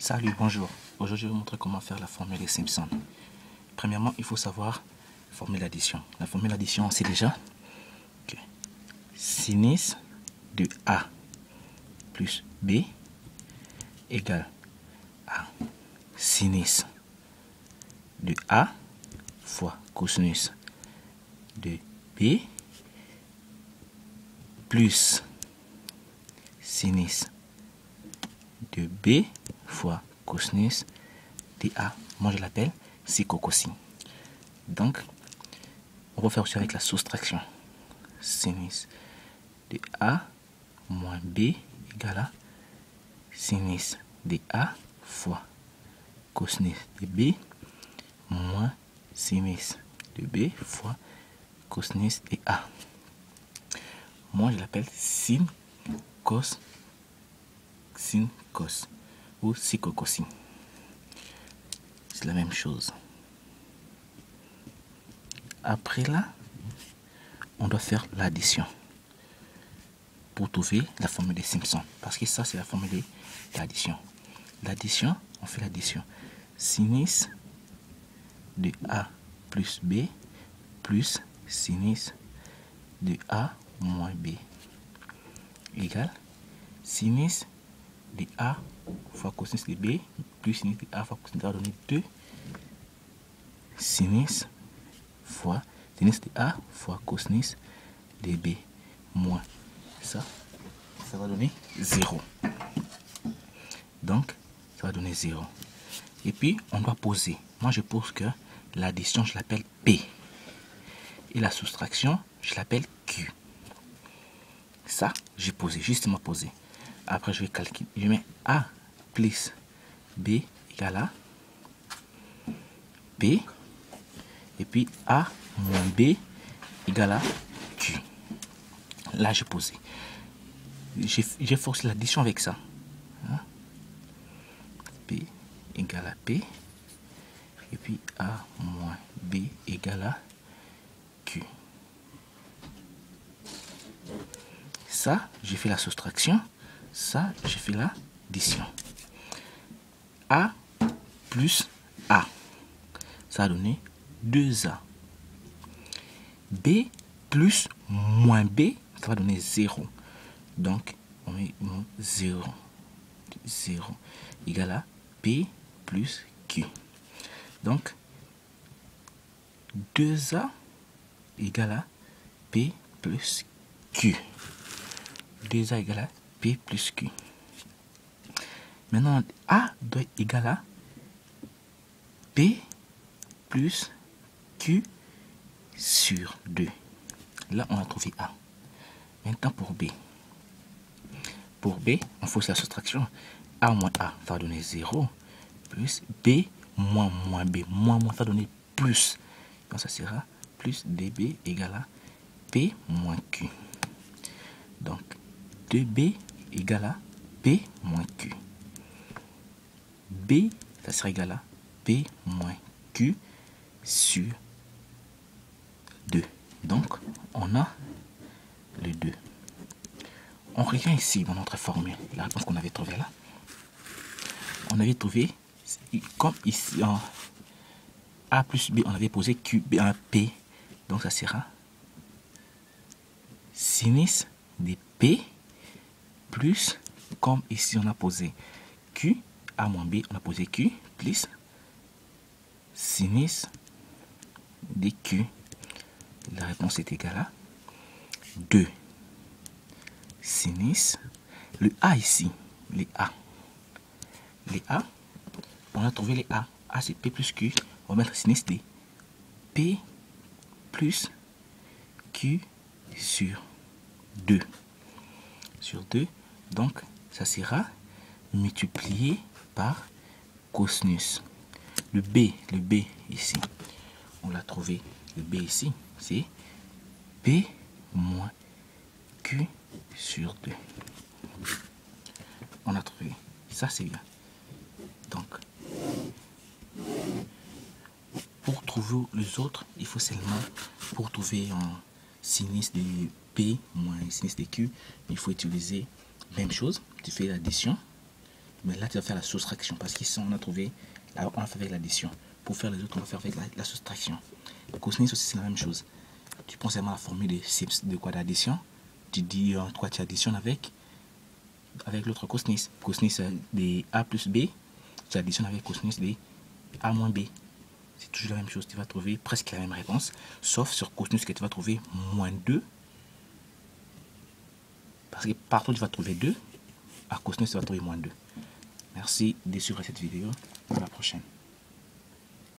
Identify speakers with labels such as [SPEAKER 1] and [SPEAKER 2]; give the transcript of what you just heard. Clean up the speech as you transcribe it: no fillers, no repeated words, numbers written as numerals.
[SPEAKER 1] Salut, bonjour. Aujourd'hui, je vais vous montrer comment faire la formule des Simpsons. Premièrement, il faut savoir la formule d'addition. La formule d'addition, c'est déjà que sinus de A plus B égale à sinus de A fois cosinus de B plus sinus de B fois cosinus de A. Moi, je l'appelle psychocosine. Donc, on va faire aussi avec la soustraction. Sinus de A moins B égale à sinus de A fois cosinus de B moins sinus de B fois cosinus de A. Moi, je l'appelle sin cos ou psychocosine. C'est la même chose. Après là, on doit faire l'addition pour trouver la formule des Simpsons. Parce que ça, c'est la formule d'addition. L'addition, on fait l'addition. Sinus de A plus B plus sinus de A moins B égale sinus de A fois cosinus de B plus sinus de A fois cosinus de A donner 2 sinus fois sinus de A fois cosinus de B moins ça va donner 0. Donc, ça va donner 0. Et puis, on doit poser. Moi, je pose que l'addition, je l'appelle P. Et la soustraction, je l'appelle Q. Ça, j'ai posé, justement posé. Après, je vais calculer. Je mets A plus B égale à P. Et puis A moins B égale à Q. Là, j'ai posé. J'ai forcé l'addition avec ça. Hein? P égale à P. Et puis A moins B égale à Q. Ça, j'ai fait la soustraction. Ça, j'ai fait l'addition. A plus A. Ça a donné 2A. B plus moins B, ça va donner 0. Donc, on met 0. 0 égale à P plus Q. Donc, 2A égale à P plus Q. 2A égale à P plus Q. Maintenant, A doit être égal à P plus Q sur 2. Là, on a trouvé A. Maintenant, pour B. Pour B, on fait la soustraction. A moins A, ça va donner 0. Plus B moins moins B. Moins moins, ça va donner plus. Donc, ça sera plus DB égale à P moins Q. Donc, 2B égale à P moins Q. B, ça sera égal à P moins Q sur 2. Donc, on a les deux. On revient ici dans notre formule. La réponse qu'on avait trouvée là. On avait trouvé, comme ici en A plus B, on avait posé Q, B, un P. Donc, ça sera sinus de P plus, comme ici on a posé Q, A moins B, on a posé Q, plus sinus de Q. La réponse est égale à 2 sinus. Le A ici, les A. Les A, on a trouvé les A. A c'est P plus Q. On va mettre sinus de P plus Q sur 2. Sur 2. Donc, ça sera multiplié par cosinus. Le B ici, on l'a trouvé. Le B ici, c'est P moins Q sur 2. On a trouvé. Ça, c'est bien. Donc, pour trouver les autres, il faut seulement, pour trouver un sinus de P moins sinus de Q, il faut utiliser même chose. Tu fais l'addition. Mais là, tu vas faire la soustraction. Parce qu'ici, on a trouvé, là, on a fait avec l'addition. Pour faire les autres, on va faire avec la soustraction. Cosinus aussi, c'est la même chose. Tu prends seulement la formule de quoi d'addition. Tu dis quoi tu additionnes avec l'autre cosinus. Cosinus de A plus B, tu additionnes avec cosinus de A moins B. C'est toujours la même chose. Tu vas trouver presque la même réponse. Sauf sur cosinus que tu vas trouver moins 2. Parce que partout, tu vas trouver 2. À cosinus, tu vas trouver moins 2. Merci de suivre cette vidéo. À la prochaine.